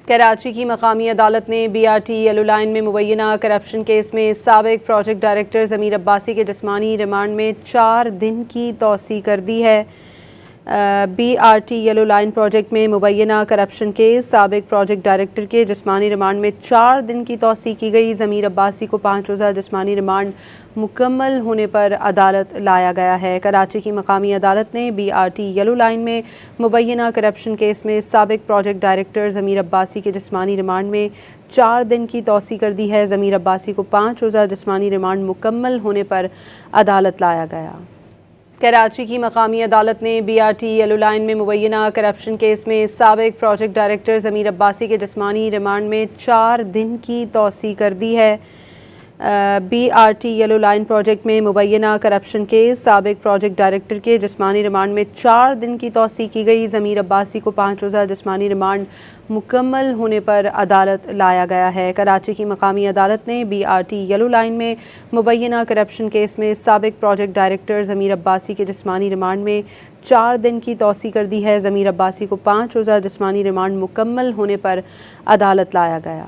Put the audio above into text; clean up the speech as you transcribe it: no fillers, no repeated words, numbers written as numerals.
کراچی کی مقامی عدالت نے B R T yellow line میں مبینہ کرپشن کیس میں سابق پروجیکٹ ڈائریکٹر ضمیر عباسی کے جسمانی ریمانڈ میں 4 دن کی توسیع کر دی ہے۔ B R T yellow line project میں مبینہ کرپشن کیس سابق پروجیکٹ ڈائریکٹر کے جسمانی ریمانڈ میں 4 دن کی توسیع کی گئی۔ ضمیر عباسی کو 5 روزہ جسمانی ریمانڈ مکمل ہونے پر عدالت لایا گیا ہے۔ کراچی کی مقامی عدالت نے B R T yellow line میں مبینہ کرپشن کیس میں سابق پروجیکٹ ڈائریکٹر ضمیر عباسی کے جسمانی ریمانڈ میں 4 دن کی توسیع کر دی ہے۔ ضمیر عباسی کو 5 روزہ جسمانی ریمانڈ مکمل ہونے پر عدالت لایا گیا۔ کراچی کی مقامی عدالت نے B R T yellow line میں مبینہ کرپشن کیس میں سابق پروجیکٹ ڈائریکٹر ضمیر عباسی کے جسمانی ریمانڈ میں 4 دن کی توسیع کر دی ہے۔ B R T yellow line project میں مبینہ کرپشن کیس سابق پروجیکٹ ڈائریکٹر کے جسمانی ریمانڈ میں 4 دن کی توسیع کی گئی۔ ضمیر عباسی کو 5 روزہ جسمانی ریمانڈ مکمل ہونے پر عدالت لایا گیا ہے۔ کراچی کی مقامی عدالت نے B R T yellow line میں مبینہ کرپشن کیس میں سابق پروجیکٹ ڈائریکٹر ضمیر عباسی کے جسمانی ریمانڈ میں 4 دن کی توسیع کر دی ہے۔ ضمیر عباسی کو 5 روزہ جسمانی ریمانڈ مکمل ہونے پر عدالت لایا گیا۔